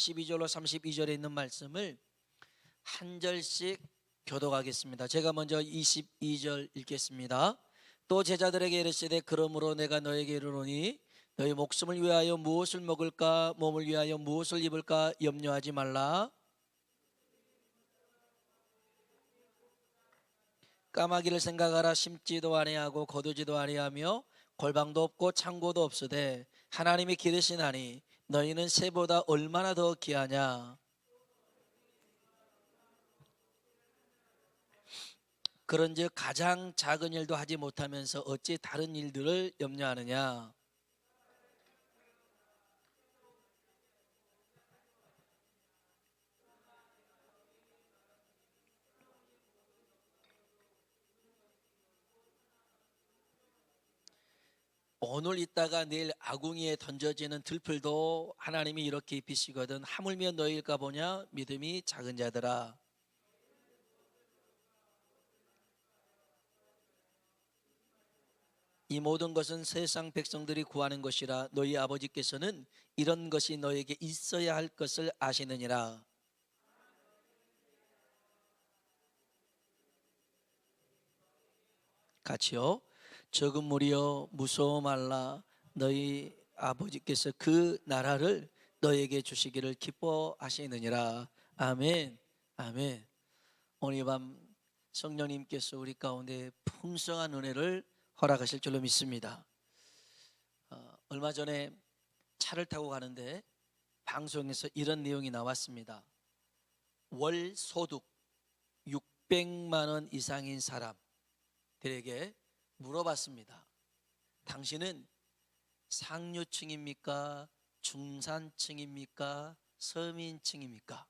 12절로 32절에 있는 말씀을 한 절씩 교독하겠습니다. 제가 먼저 22절 읽겠습니다. 또 제자들에게 이르시되 그러므로 내가 너에게 이르노니 너희 목숨을 위하여 무엇을 먹을까 몸을 위하여 무엇을 입을까 염려하지 말라. 까마귀를 생각하라. 심지도 아니하고 거두지도 아니하며 골방도 없고 창고도 없으되 하나님이 기르시나니 너희는 새보다 얼마나 더 귀하냐. 그런즉 가장 작은 일도 하지 못하면서 어찌 다른 일들을 염려하느냐. 오늘 있다가 내일 아궁이에 던져지는 들풀도 하나님이 이렇게 입히시거든 하물며 너희일까 보냐. 믿음이 작은 자들아. 이 모든 것은 세상 백성들이 구하는 것이라 너희 아버지께서는 이런 것이 너에게 있어야 할 것을 아시느니라. 같이요. 적은 무리여 무서워 말라. 너희 아버지께서 그 나라를 너에게 주시기를 기뻐하시느니라. 아멘. 아멘. 오늘 밤 성령님께서 우리 가운데 풍성한 은혜를 허락하실 줄로 믿습니다. 얼마 전에 차를 타고 가는데 방송에서 이런 내용이 나왔습니다. 월 소득 600만 원 이상인 사람들에게 물어봤습니다. 당신은 상류층입니까? 중산층입니까? 서민층입니까?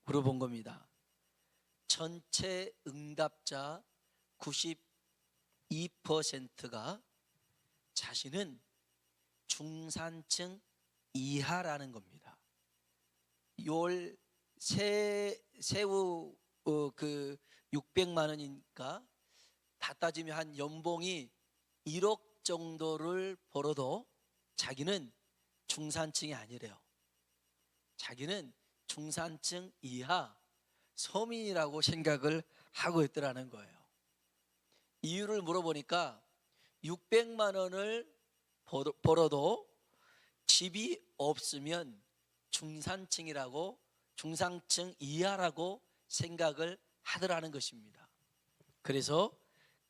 물어본 겁니다. 전체 응답자 92%가 자신은 중산층 이하라는 겁니다. 요 세후 그 600만 원이니까 다 따지면 한 연봉이 1억 정도를 벌어도 자기는 중산층이 아니래요. 자기는 중산층 이하 서민이라고 생각을 하고 있더라는 거예요. 이유를 물어보니까 600만 원을 벌어도 집이 없으면 중산층이라고 중산층 이하라고 생각을 하더라는 것입니다. 그래서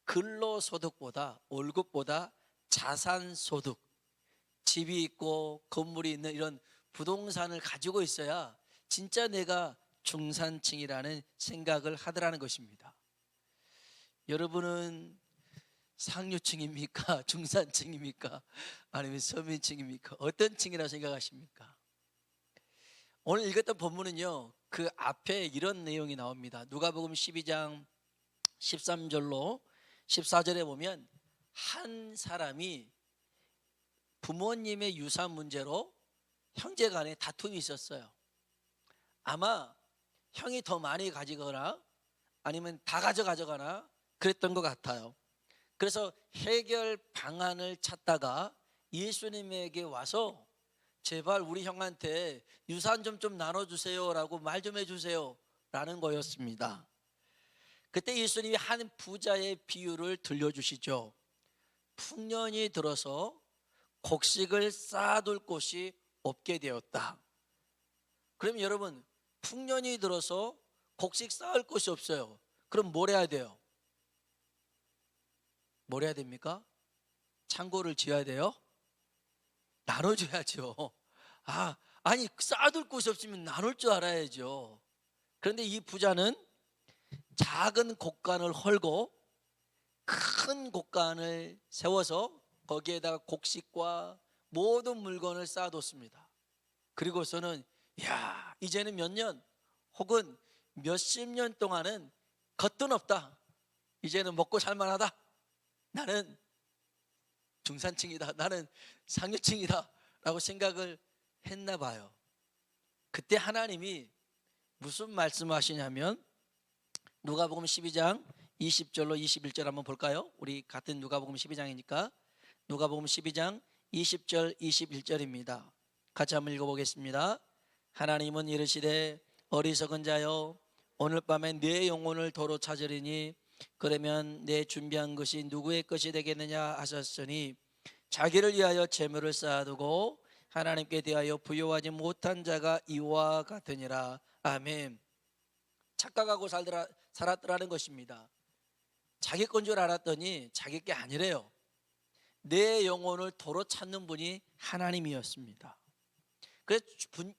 근로소득보다 월급보다 자산소득, 집이 있고 건물이 있는 이런 부동산을 가지고 있어야 진짜 내가 중산층이라는 생각을 하더라는 것입니다. 여러분은 상류층입니까? 중산층입니까? 아니면 서민층입니까? 어떤 층이라고 생각하십니까? 오늘 읽었던 본문은요, 그 앞에 이런 내용이 나옵니다. 누가복음 12장 13절로 14절에 보면 한 사람이 부모님의 유산 문제로 형제간에 다툼이 있었어요. 아마 형이 더 많이 가지거나 아니면 다 가져가거나 그랬던 것 같아요. 그래서 해결 방안을 찾다가 예수님에게 와서 제발 우리 형한테 유산 좀 나눠주세요 라고 말 좀 해주세요 라는 거였습니다. 그때 예수님이 한 부자의 비유를 들려주시죠. 풍년이 들어서 곡식을 쌓아둘 곳이 없게 되었다. 그럼 여러분, 풍년이 들어서 곡식 쌓을 곳이 없어요. 그럼 뭘 해야 돼요? 뭘 해야 됩니까? 창고를 지어야 돼요? 나눠줘야죠. 아니 쌓아둘 곳이 없으면 나눌 줄 알아야죠. 그런데 이 부자는 작은 곡간을 헐고 큰 곡간을 세워서 거기에다가 곡식과 모든 물건을 쌓아뒀습니다. 그리고서는 이제는 몇 년 혹은 몇십 년 동안은 겉돈 없다. 이제는 먹고 살만하다. 나는 중산층이다. 나는 상류층이다 라고 생각을 했나 봐요. 그때 하나님이 무슨 말씀하시냐면 누가복음 12장 20절로 21절 한번 볼까요? 우리 같은 누가복음 12장이니까 누가복음 12장 20절 21절입니다. 같이 한번 읽어보겠습니다. 하나님은 이르시되 어리석은 자여 오늘 밤에 내 영혼을 도로 찾으리니 그러면 내 준비한 것이 누구의 것이 되겠느냐 하셨으니 자기를 위하여 재물을 쌓아두고 하나님께 대하여 부요하지 못한 자가 이와 같으니라. 아멘. 착각하고 살았더라는 것입니다. 자기 건 줄 알았더니 자기 게 아니래요. 내 영혼을 도로 찾는 분이 하나님이었습니다. 그래서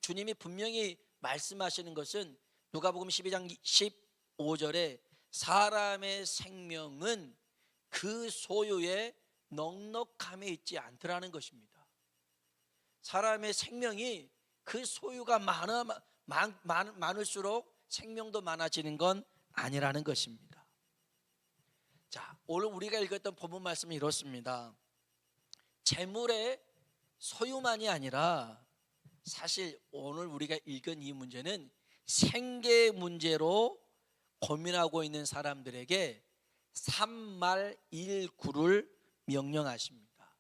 주님이 분명히 말씀하시는 것은 누가복음 12장 15절에 사람의 생명은 그 소유의 넉넉함에 있지 않더라는 것입니다. 사람의 생명이 그 소유가 많을수록 생명도 많아지는 건 아니라는 것입니다. 자, 오늘 우리가 읽었던 본문 말씀이 이렇습니다. 재물의 소유만이 아니라 사실 오늘 우리가 읽은 이 문제는 생계 문제로 고민하고 있는 사람들에게 3말1구를 명령하십니다.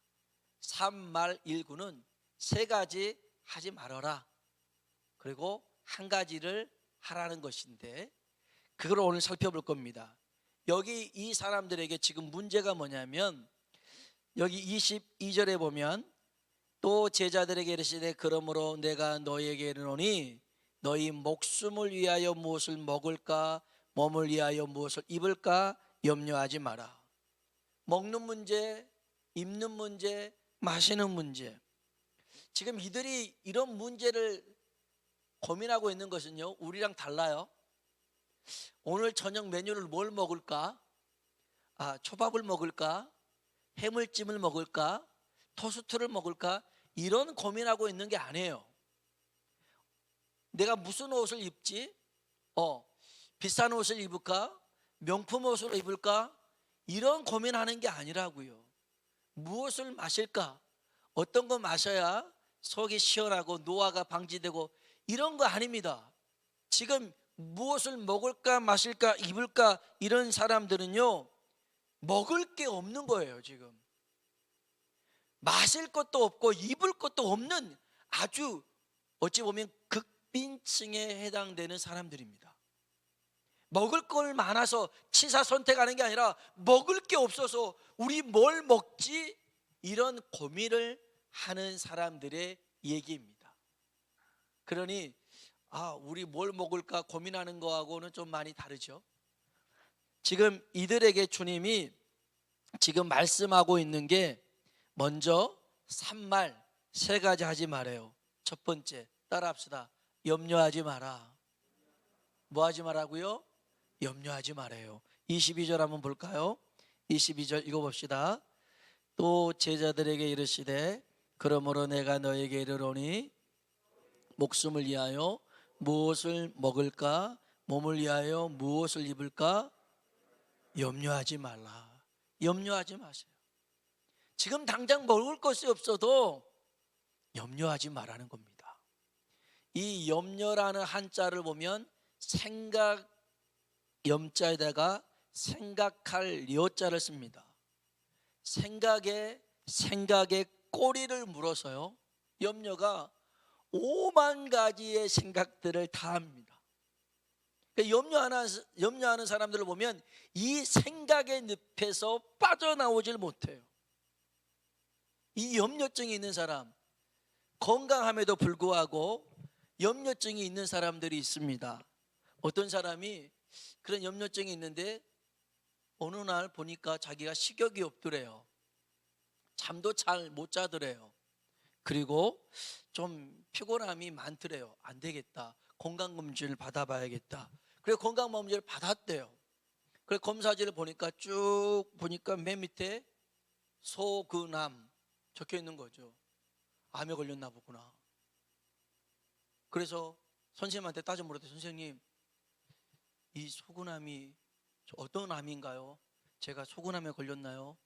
3말1구는 세 가지 하지 말아라, 그리고 한 가지를 하라는 것인데 그걸 오늘 살펴볼 겁니다. 여기 이 사람들에게 지금 문제가 뭐냐면 여기 22절에 보면 또 제자들에게 이르시되 그러므로 내가 너희에게 이르노니 너희 목숨을 위하여 무엇을 먹을까 몸을 위하여 무엇을 입을까 염려하지 마라. 먹는 문제, 입는 문제, 마시는 문제. 지금 이들이 이런 문제를 고민하고 있는 것은요, 우리랑 달라요. 오늘 저녁 메뉴를 뭘 먹을까? 초밥을 먹을까? 해물찜을 먹을까? 토스트를 먹을까? 이런 고민하고 있는 게 아니에요. 내가 무슨 옷을 입지? 비싼 옷을 입을까? 명품 옷을 입을까? 이런 고민하는 게 아니라고요. 무엇을 마실까? 어떤 거 마셔야 속이 시원하고 노화가 방지되고 이런 거 아닙니다. 지금 무엇을 먹을까 마실까 입을까 이런 사람들은요, 먹을 게 없는 거예요. 지금 마실 것도 없고 입을 것도 없는 아주 어찌 보면 극빈층에 해당되는 사람들입니다. 먹을 걸 많아서 치사 선택하는 게 아니라 먹을 게 없어서 우리 뭘 먹지? 이런 고민을 하는 사람들의 얘기입니다. 그러니 우리 뭘 먹을까 고민하는 거하고는 좀 많이 다르죠. 지금 이들에게 주님이 지금 말씀하고 있는 게 먼저 3말 세 가지 하지 말아요. 첫 번째, 따라합시다. 염려하지 마라. 뭐 하지 말라고요? 염려하지 말아요. 22절 한번 볼까요? 22절 읽어봅시다. 또 제자들에게 이르시되 그러므로 내가 너에게 이르노니 목숨을 위하여 무엇을 먹을까 몸을 위하여 무엇을 입을까 염려하지 말라. 염려하지 마세요. 지금 당장 먹을 것이 없어도 염려하지 말라는 겁니다. 이 염려라는 한자를 보면 생각 염자에다가 생각할 여자를 씁니다. 생각에 꼬리를 물어서요, 염려가 5만 가지의 생각들을 다 합니다. 염려하는 사람들을 보면 이 생각의 늪에서 빠져나오질 못해요. 이 염려증이 있는 사람, 건강함에도 불구하고 염려증이 있는 사람들이 있습니다. 어떤 사람이 그런 염려증이 있는데 어느 날 보니까 자기가 식욕이 없더래요. 잠도 잘 못 자더래요. 그리고 좀 피곤함이 많더래요. 안 되겠다, 건강검진을 받아봐야겠다. 그래서 건강검진을 받았대요. 그래서 검사지를 보니까 쭉 보니까 맨 밑에 소근암 적혀 있는 거죠. 암에 걸렸나 보구나. 그래서 선생님한테 따져 물었더니 선생님, 이 소근암이 어떤 암인가요? 제가 소근암에 걸렸나요?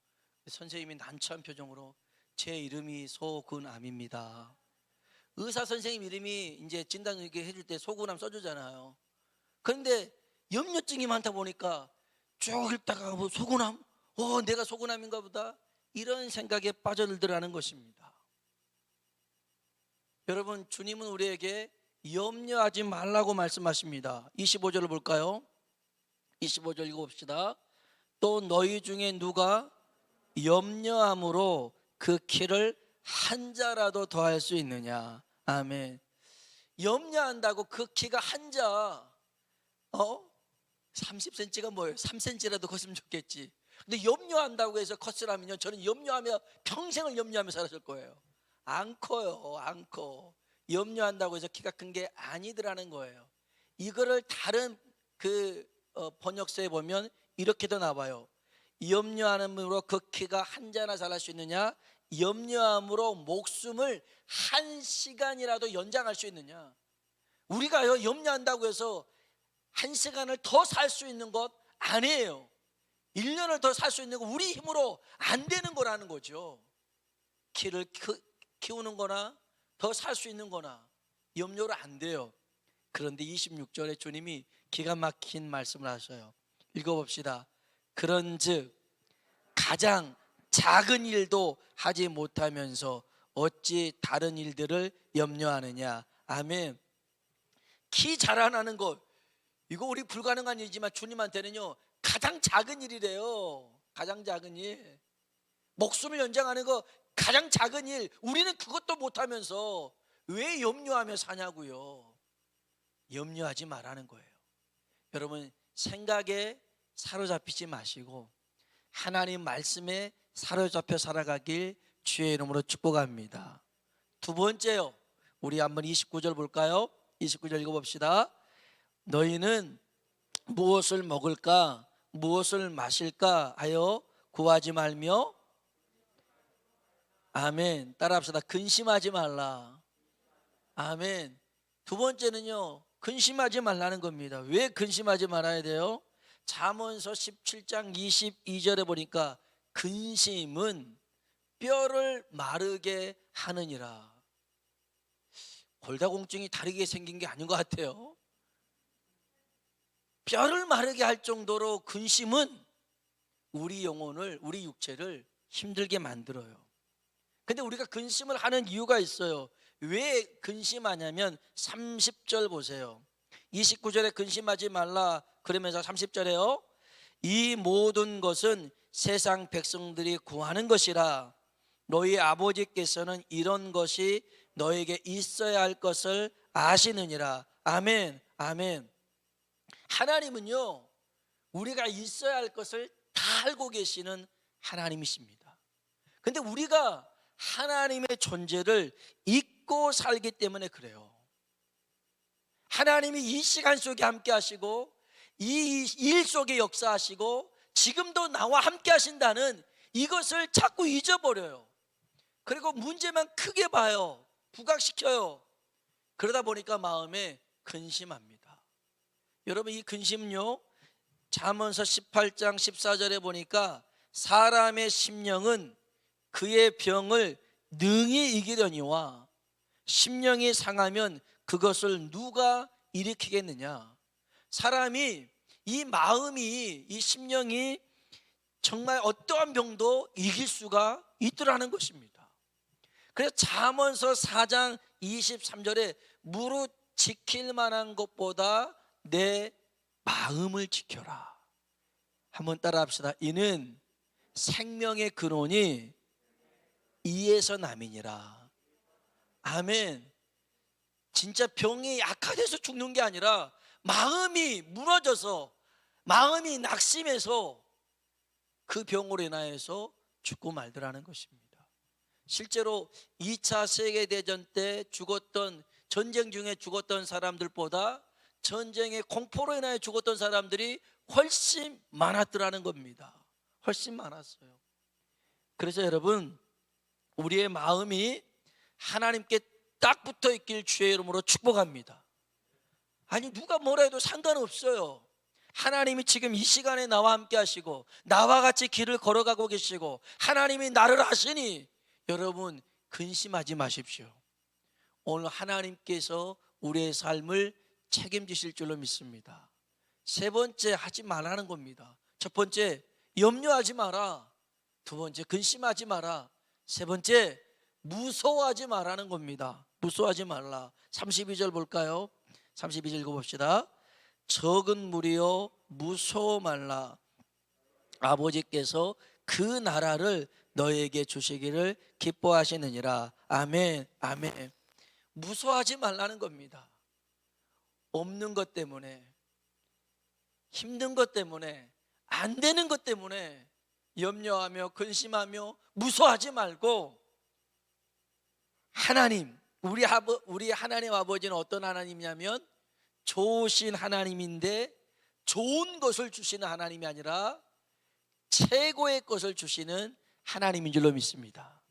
선생님이 난처한 표정으로 제 이름이 소근암입니다. 의사 선생님 이름이 이제 진단 이렇게 해줄 때 소근암 써주잖아요. 그런데 염려증이 많다 보니까 쭉 읽다가 뭐 소근암? 내가 소근암인가 보다, 이런 생각에 빠져들더라는 것입니다. 여러분, 주님은 우리에게 염려하지 말라고 말씀하십니다. 25절을 볼까요? 25절 읽어봅시다. 또 너희 중에 누가 염려함으로 그 키를 한 자라도 더할 수 있느냐. 아멘. 염려한다고 그 키가 한 자, 30cm가 뭐예요? 3cm라도 컸으면 좋겠지. 근데 염려한다고 해서 컸으라면요, 저는 염려하며 평생을 염려하며 살았을 거예요. 안 커요, 안 커. 염려한다고 해서 키가 큰 게 아니더라는 거예요. 이거를 다른 번역서에 보면 이렇게도 나와요. 염려함으로 그 키가 한 자나 자랄 수 있느냐? 염려함으로 목숨을 1시간이라도 연장할 수 있느냐? 우리가요, 염려한다고 해서 1시간을 더 살 수 있는 것 아니에요. 1년을 더 살 수 있는 거 우리 힘으로 안 되는 거라는 거죠. 키를 키우는 거나 더 살 수 있는 거나 염려로 안 돼요. 그런데 26절에 주님이 기가 막힌 말씀을 하셔요. 읽어봅시다. 그런즉 가장 작은 일도 하지 못하면서 어찌 다른 일들을 염려하느냐. 아멘. 키 자라나는 것, 이거 우리 불가능한 일이지만 주님한테는요 가장 작은 일이래요. 가장 작은 일, 목숨을 연장하는 거 가장 작은 일, 우리는 그것도 못하면서 왜 염려하며 사냐고요. 염려하지 말라는 거예요. 여러분, 생각에 사로잡히지 마시고 하나님 말씀에 사로잡혀 살아가길 주의 이름으로 축복합니다. 두 번째요, 우리 한번 29절 볼까요? 29절 읽어봅시다. 너희는 무엇을 먹을까 무엇을 마실까 하여 구하지 말며, 아멘, 따라합시다. 근심하지 말라. 아멘. 두 번째는요, 근심하지 말라는 겁니다. 왜 근심하지 말아야 돼요? 잠언서 17장 22절에 보니까 근심은 뼈를 마르게 하느니라. 골다공증이 다르게 생긴 게 아닌 것 같아요. 뼈를 마르게 할 정도로 근심은 우리 영혼을, 우리 육체를 힘들게 만들어요. 근데 우리가 근심을 하는 이유가 있어요. 왜 근심하냐면 30절 보세요. 29절에 근심하지 말라 그러면서 30절에요, 이 모든 것은 세상 백성들이 구하는 것이라 너희 아버지께서는 이런 것이 너에게 있어야 할 것을 아시느니라. 아멘. 아멘. 하나님은요 우리가 있어야 할 것을 다 알고 계시는 하나님이십니다. 근데 우리가 하나님의 존재를 잊고 살기 때문에 그래요. 하나님이 이 시간 속에 함께 하시고 이 일 속에 역사하시고 지금도 나와 함께 하신다는 이것을 자꾸 잊어버려요. 그리고 문제만 크게 봐요. 부각시켜요. 그러다 보니까 마음에 근심합니다. 여러분, 이 근심은요 잠언서 18장 14절에 보니까 사람의 심령은 그의 병을 능히 이기려니와 심령이 상하면 그것을 누가 일으키겠느냐. 사람이 이 마음이, 이 심령이 정말 어떠한 병도 이길 수가 있더라는 것입니다. 그래서 잠언서 4장 23절에 무릇 지킬 만한 것보다 내 마음을 지켜라. 한번 따라 합시다. 이는 생명의 근원이 이에서 남이니라. 아멘. 진짜 병이 악화돼서 죽는 게 아니라 마음이 무너져서, 마음이 낙심해서 그 병으로 인하여서 죽고 말더라는 것입니다. 실제로 2차 세계대전 때 죽었던, 전쟁 중에 죽었던 사람들보다 전쟁의 공포로 인하여 죽었던 사람들이 훨씬 많았더라는 겁니다. 훨씬 많았어요. 그래서 여러분, 우리의 마음이 하나님께 딱 붙어 있길 주의 이름으로 축복합니다. 아니, 누가 뭐라 해도 상관없어요. 하나님이 지금 이 시간에 나와 함께 하시고 나와 같이 길을 걸어가고 계시고 하나님이 나를 아시니 여러분 근심하지 마십시오. 오늘 하나님께서 우리의 삶을 책임지실 줄로 믿습니다. 세 번째, 하지 말라는 겁니다. 첫 번째, 염려하지 마라. 두 번째, 근심하지 마라. 세 번째, 무서워하지 말라는 겁니다. 무수하지 말라. 32절 볼까요? 32절 읽어봅시다. 적은 무리여 무서워 말라. 아버지께서 그 나라를 너에게 주시기를 기뻐하시느니라. 아멘, 아멘. 무서워하지 말라는 겁니다. 없는 것 때문에, 힘든 것 때문에, 안 되는 것 때문에 염려하며 근심하며 무서워하지 말고, 하나님, 우리 하나님 아버지는 어떤 하나님이냐면 좋으신 하나님인데 좋은 것을 주시는 하나님이 아니라 최고의 것을 주시는 하나님인 줄로 믿습니다.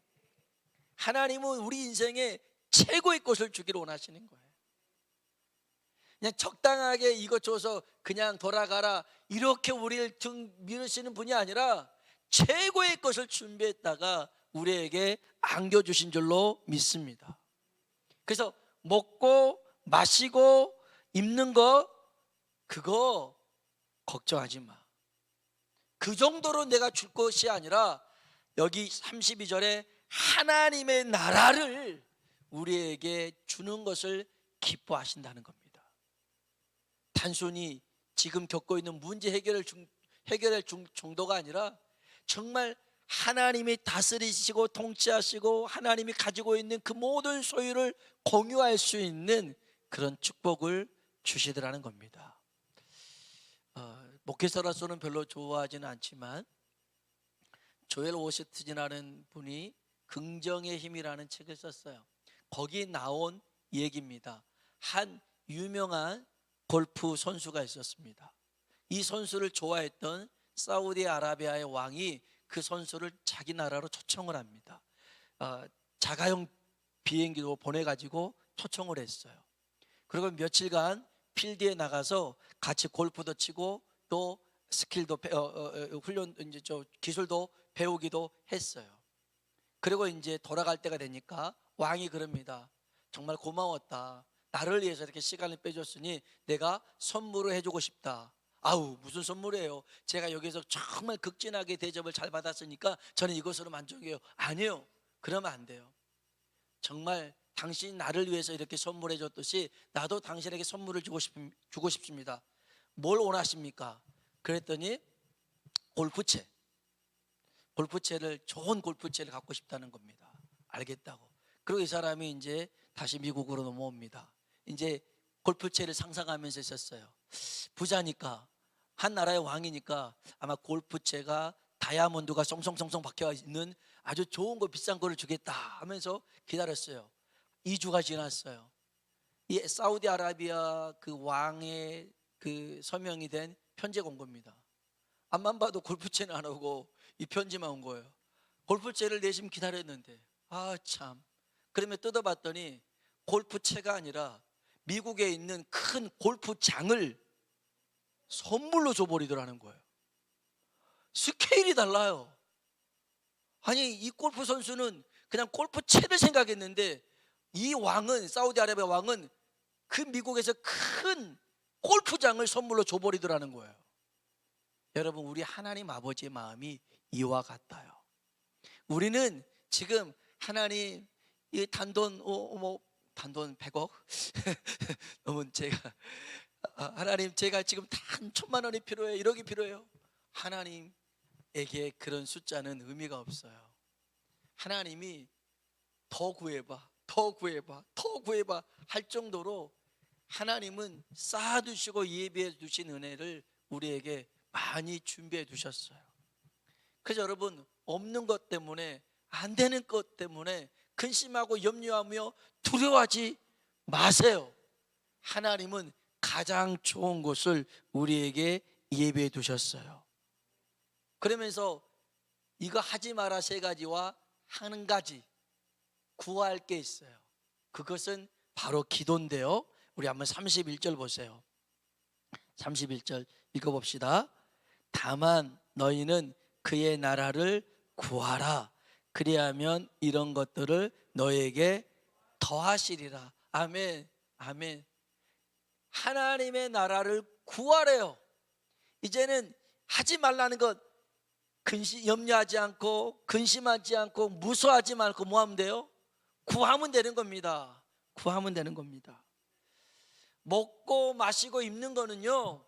하나님은 우리 인생에 최고의 것을 주기를 원하시는 거예요. 그냥 적당하게 이것 줘서 그냥 돌아가라 이렇게 우리를 등 밀으시는 분이 아니라 최고의 것을 준비했다가 우리에게 안겨주신 줄로 믿습니다. 그래서 먹고 마시고 입는 거 그거 걱정하지 마. 그 정도로 내가 줄 것이 아니라 여기 32절에 하나님의 나라를 우리에게 주는 것을 기뻐하신다는 겁니다. 단순히 지금 겪고 있는 문제 해결할 정도가 아니라 정말 하나님이 다스리시고 통치하시고 하나님이 가지고 있는 그 모든 소유를 공유할 수 있는 그런 축복을 주시더라는 겁니다. 목회자로서는 별로 좋아하지는 않지만 조엘 오스틴이라는 분이 긍정의 힘이라는 책을 썼어요. 거기 나온 얘기입니다. 한 유명한 골프 선수가 있었습니다. 이 선수를 좋아했던 사우디아라비아의 왕이 그 선수를 자기 나라로 초청을 합니다. 자가용 비행기도 보내가지고 초청을 했어요. 그리고 며칠간 필드에 나가서 같이 골프도 치고 또 스킬도 훈련 이제 기술도 배우기도 했어요. 그리고 이제 돌아갈 때가 되니까 왕이 그럽니다. 정말 고마웠다. 나를 위해서 이렇게 시간을 빼줬으니 내가 선물을 해주고 싶다. 아우 무슨 선물이에요? 제가 여기서 정말 극진하게 대접을 잘 받았으니까 저는 이것으로 만족해요. 아니요, 그러면 안 돼요. 정말 당신이 나를 위해서 이렇게 선물해 줬듯이 나도 당신에게 선물을 주고 싶습니다. 뭘 원하십니까? 그랬더니 골프채를 좋은 골프채를 갖고 싶다는 겁니다. 알겠다고. 그리고 이 사람이 이제 다시 미국으로 넘어옵니다. 이제 골프채를 상상하면서 있었어요. 부자니까, 한 나라의 왕이니까 아마 골프채가 다이아몬드가 송송송송 박혀 있는 아주 좋은 거, 비싼 거를 주겠다 하면서 기다렸어요. 2주가 지났어요. 이 사우디아라비아 그 왕의 그 서명이 된 편지가 온 겁니다. 앞만 봐도 골프채는 안 오고 이 편지만 온 거예요. 골프채를 내심 기다렸는데 참. 그러면 뜯어봤더니 골프채가 아니라 미국에 있는 큰 골프장을 선물로 줘버리더라는 거예요. 스케일이 달라요. 아니 이 골프 선수는 그냥 골프채를 생각했는데 이 왕은, 사우디아라비아 왕은 그 미국에서 큰 골프장을 선물로 줘버리더라는 거예요. 여러분, 우리 하나님 아버지의 마음이 이와 같아요. 우리는 지금 하나님 이 단돈 단돈 100억 너무 제가 하나님 제가 지금 단 1,000만 원이 필요해요, 1억이 필요해요. 하나님에게 그런 숫자는 의미가 없어요. 하나님이 더 구해봐, 더 구해봐, 더 구해봐 할 정도로 하나님은 쌓아두시고 예비해 두신 은혜를 우리에게 많이 준비해 두셨어요. 그래서 여러분, 없는 것 때문에, 안 되는 것 때문에 근심하고 염려하며 두려워하지 마세요. 하나님은 가장 좋은 것을 우리에게 예비해 두셨어요. 그러면서 이거 하지 마라 3가지와 한 가지 구할 게 있어요. 그것은 바로 기도인데요. 우리 한번 31절 보세요. 31절 읽어봅시다. 다만 너희는 그의 나라를 구하라. 그리하면 이런 것들을 너에게 더하시리라. 아멘, 아멘. 하나님의 나라를 구하래요. 이제는 하지 말라는 것, 염려하지 않고 근심하지 않고 무서워하지 말고 뭐 하면 돼요? 구하면 되는 겁니다. 구하면 되는 겁니다. 먹고 마시고 입는 거는요,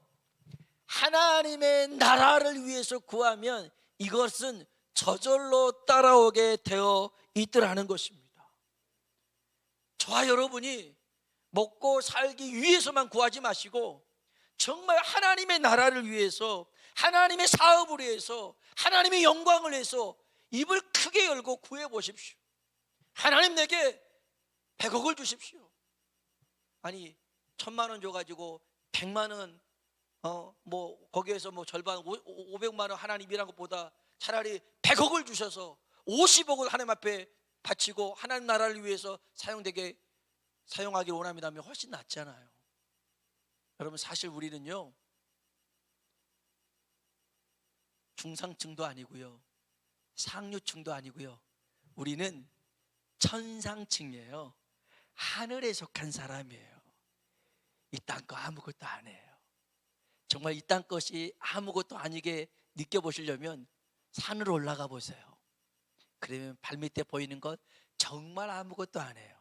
하나님의 나라를 위해서 구하면 이것은 저절로 따라오게 되어 있더라는 것입니다. 저와 여러분이 먹고 살기 위해서만 구하지 마시고 정말 하나님의 나라를 위해서, 하나님의 사업을 위해서, 하나님의 영광을 위해서 입을 크게 열고 구해 보십시오. 하나님 내게 100억을 주십시오. 아니 1000만 원 줘가지고 100만 원 거기에서 절반 500만 원 하나님이란 것보다 차라리 100억을 주셔서 50억을 하나님 앞에 바치고 하나님 나라를 위해서 사용하길 원합니다면 훨씬 낫잖아요. 여러분, 사실 우리는요, 중상층도 아니고요, 상류층도 아니고요, 우리는 천상층이에요. 하늘에 속한 사람이에요. 이 땅 거 아무것도 안 해요. 정말 이 땅 것이 아무것도 아니게 느껴보시려면 산으로 올라가 보세요. 그러면 발밑에 보이는 것 정말 아무것도 안 해요.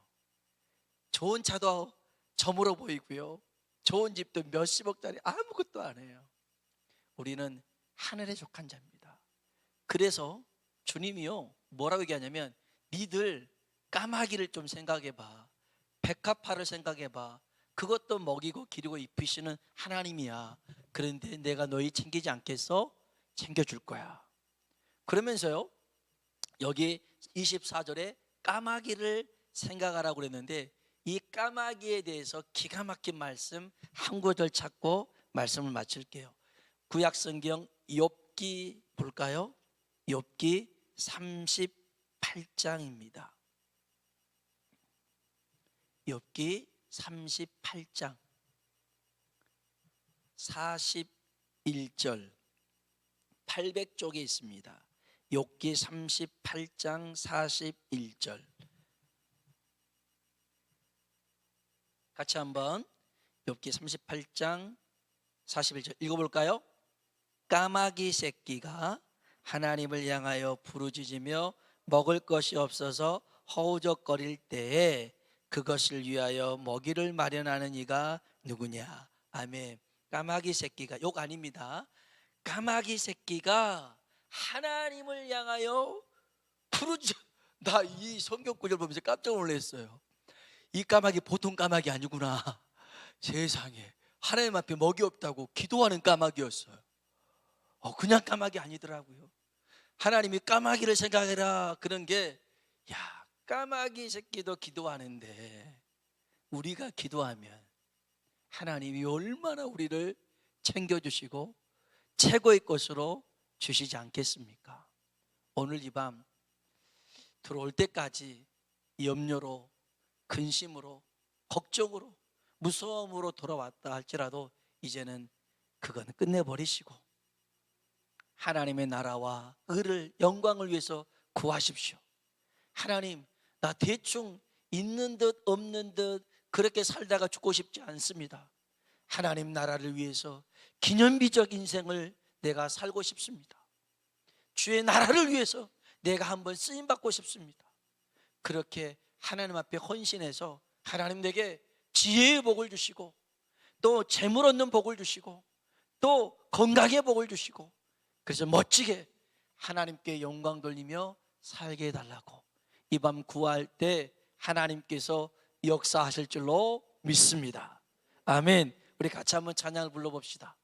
좋은 차도 저물어 보이고요, 좋은 집도 몇십억짜리 아무것도 안 해요. 우리는 하늘에 속한 자입니다. 그래서 주님이요, 뭐라고 얘기하냐면 니들 까마귀를 좀 생각해봐. 백합화를 생각해봐. 그것도 먹이고 기르고 입히시는 하나님이야. 그런데 내가 너희 챙기지 않겠어? 챙겨줄 거야. 그러면서요, 여기 24절에 까마귀를 생각하라고 그랬는데 이 까마귀에 대해서 기가 막힌 말씀 한 구절 찾고 말씀을 마칠게요. 구약성경 욥기 볼까요? 욥기 38장입니다. 욥기 38장 41절 800쪽에 있습니다. 욥기 38장 41절 같이 한번 욥기 38장 41절 읽어볼까요? 까마귀 새끼가 하나님을 향하여 부르짖으며 먹을 것이 없어서 허우적거릴 때에 그것을 위하여 먹이를 마련하는 이가 누구냐? 아멘. 까마귀 새끼가, 욕 아닙니다. 까마귀 새끼가 하나님을 향하여 부르짖. 나 이 성경 구절 보면서 깜짝 놀랐어요. 이 까마귀 보통 까마귀 아니구나. 세상에, 하나님 앞에 먹이 없다고 기도하는 까마귀였어요. 그냥 까마귀 아니더라고요. 하나님이 까마귀를 생각해라 그런 게, 야, 까마귀 새끼도 기도하는데 우리가 기도하면 하나님이 얼마나 우리를 챙겨주시고 최고의 것으로 주시지 않겠습니까? 오늘 이 밤 들어올 때까지 염려로, 근심으로, 걱정으로, 무서움으로 돌아왔다 할지라도 이제는 그건 끝내버리시고 하나님의 나라와 의를, 영광을 위해서 구하십시오. 하나님, 나 대충 있는 듯 없는 듯 그렇게 살다가 죽고 싶지 않습니다. 하나님 나라를 위해서 기념비적 인생을 내가 살고 싶습니다. 주의 나라를 위해서 내가 한번 쓰임받고 싶습니다. 그렇게 하나님 앞에 헌신해서 하나님 내게 지혜의 복을 주시고 또 재물 얻는 복을 주시고 또 건강의 복을 주시고 그래서 멋지게 하나님께 영광 돌리며 살게 해달라고 이 밤 구할 때 하나님께서 역사하실 줄로 믿습니다. 아멘. 우리 같이 한번 찬양을 불러봅시다.